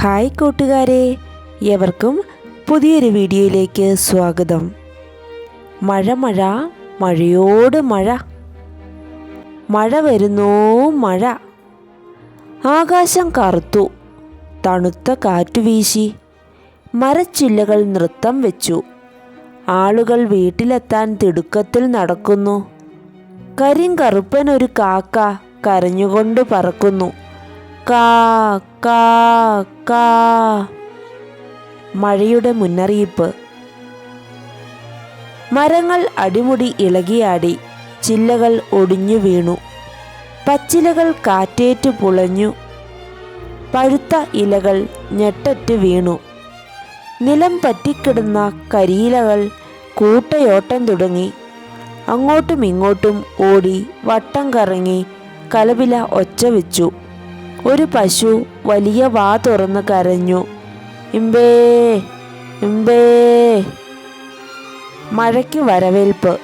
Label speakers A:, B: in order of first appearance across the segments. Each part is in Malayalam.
A: ഹായ് കൂട്ടുകാരെ, ഏവർക്കും പുതിയൊരു വീഡിയോയിലേക്ക് സ്വാഗതം. മഴയോട് മഴ, മഴ വരുന്നു മഴ. ആകാശം കറുത്തു, തണുത്ത കാറ്റു വീശി, മരച്ചില്ലകൾ നൃത്തം വെച്ചു. ആളുകൾ വീട്ടിലെത്താൻ തിടുക്കത്തിൽ നടക്കുന്നു. കരിങ്കറുപ്പനൊരു കാക്ക കരഞ്ഞുകൊണ്ട് പറക്കുന്നു. കാ കാ കാ. മഴയുടെ മുന്നറിയിപ്പ്. മരങ്ങൾ അടിമുടി ഇളകിയാടി, ചില്ലകൾ ഒടിഞ്ഞു വീണു, പച്ചിലകൾ കാറ്റേറ്റു പുളഞ്ഞു, പഴുത്ത ഇലകൾ ഞെട്ടറ്റ് വീണു. നിലം പറ്റിക്കിടന്ന കരിയിലകൾ കൂട്ടയോട്ടം തുടങ്ങി. അങ്ങോട്ടും ഇങ്ങോട്ടും ഓടി വട്ടം കറങ്ങി കലപില ഒച്ച വെച്ചു. ഒരു പശു വലിയ വാ തുറന്ന് കരഞ്ഞു. ഇമ്പേ ഇമ്പേ. മഴയ്ക്ക് വരവേൽപ്പ്.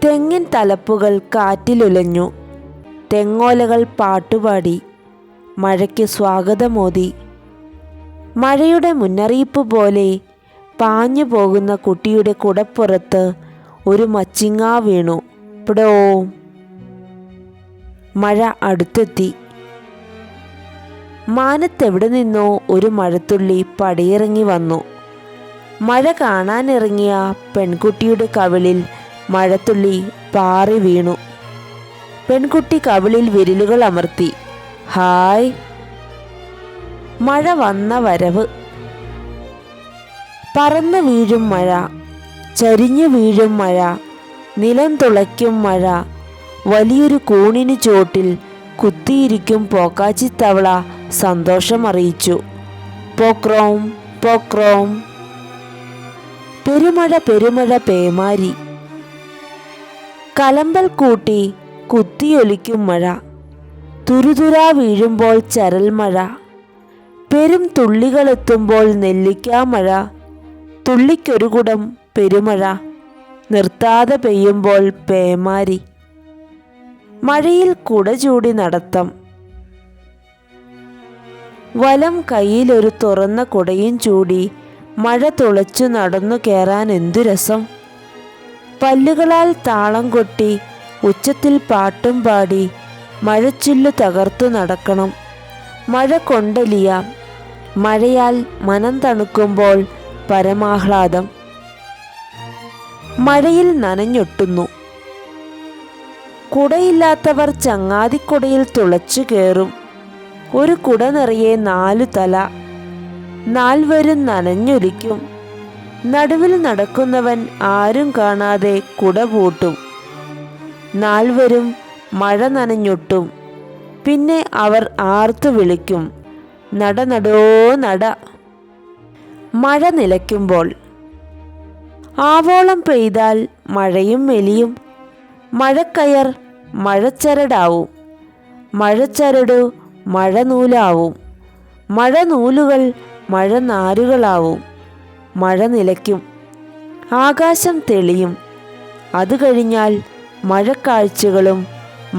A: തെങ്ങിൻ തലപ്പുകൾ കാറ്റിലുലഞ്ഞു, തെങ്ങോലകൾ പാട്ടുപാടി, മഴയ്ക്ക് സ്വാഗതമോതി. മഴയുടെ മുന്നറിയിപ്പ് പോലെ പാഞ്ഞു പോകുന്ന കുട്ടിയുടെ കുടപ്പുറത്ത് ഒരു മച്ചിങ്ങ വീണു. പിടോ. മഴ അടുത്തെത്തി. മാനത്തെവിടെ നിന്നോ ഒരു മഴത്തുള്ളി പടിയിറങ്ങി വന്നു. മഴ കാണാനിറങ്ങിയ പെൺകുട്ടിയുടെ കവിളിൽ മഴത്തുള്ളി പാറി വീണു. പെൺകുട്ടി കവിളിൽ വിരലുകൾ അമർത്തി. ഹായ്. മഴ വന്ന വരവ്. പറന്നു വീഴും മഴ, ചരിഞ്ഞു വീഴും മഴ, നിലം തുളയ്ക്കും മഴ. വലിയൊരു കൂണിന് ചോട്ടിൽ കുത്തിയിരിക്കും പോക്കാച്ചിത്തവള സന്തോഷമറിയിച്ചു. പോക്രോം പോക്രോം. പെരുമഴ പെരുമഴ പേമാരി. കലമ്പൽ കൂട്ടി കുത്തിയൊലിക്കും മഴ, തുരുതുരാ വീഴുമ്പോൾ ചരൽ മഴ. പെരും തുള്ളികളെത്തുമ്പോൾ നെല്ലിക്കാ മഴ, തുള്ളിക്കൊരു കുടം പെരുമഴ. നിർത്താതെ പെയ്യുമ്പോൾ പേമാരി. മഴയിൽ കുട ചൂടി നടത്തം. വലം കയ്യിലൊരു തുറന്ന കുടയും ചൂടി മഴ തുളച്ചു നടന്നു കയറാൻ എന്തു രസം. പല്ലുകളാൽ താളം കൊട്ടി ഉച്ചത്തിൽ പാട്ടും പാടി മഴച്ചില്ലു തകർത്തു നടക്കണം. മഴ കൊണ്ടലിയാം. മഴയാൽ മനം തണുക്കുമ്പോൾ പരമാഹ്ലാദം. മഴയിൽ നനഞ്ഞൊട്ടുന്നു. കുടയില്ലാത്തവർ ചങ്ങാതിക്കുടയിൽ തുളച്ചു കയറും. ഒരു കുട നിറയെ 4 തല, 4 നനഞ്ഞൊലിക്കും. നടുവിൽ നടക്കുന്നവൻ ആരും കാണാതെ കുട പൂട്ടും. 4 മഴ നനഞ്ഞൊട്ടും. പിന്നെ അവർ ആർത്തു വിളിക്കും, നട നടോ നട. മഴ നിലയ്ക്കുമ്പോൾ. ആവോളം പെയ്താൽ മഴയും മെലിയും. മഴക്കയർ മഴച്ചരടാവും, മഴച്ചരടു മഴനൂലാവും, മഴനൂലുകൾ മഴനാരുകളാവും. മഴ നിലയ്ക്കും, ആകാശം തെളിയും. അത് കഴിഞ്ഞാൽ മഴക്കാഴ്ചകളും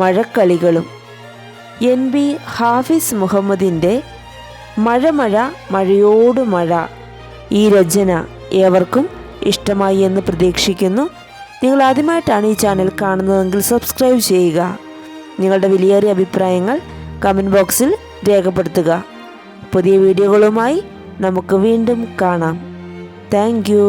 A: മഴക്കളികളും. NB ഹാഫിസ് മുഹമ്മദിൻ്റെ മഴയോട് മഴ. ഈ രചന ഏവർക്കും ഇഷ്ടമായി എന്ന് പ്രതീക്ഷിക്കുന്നു. നിങ്ങൾ ആദ്യമായിട്ടാണ് ഈ ചാനൽ കാണുന്നതെങ്കിൽ സബ്സ്ക്രൈബ് ചെയ്യുക. നിങ്ങളുടെ വിലയേറിയ അഭിപ്രായങ്ങൾ കമൻറ്റ് ബോക്സിൽ രേഖപ്പെടുത്തുക. പുതിയ വീഡിയോകളുമായി നമുക്ക് വീണ്ടും കാണാം. Thank you.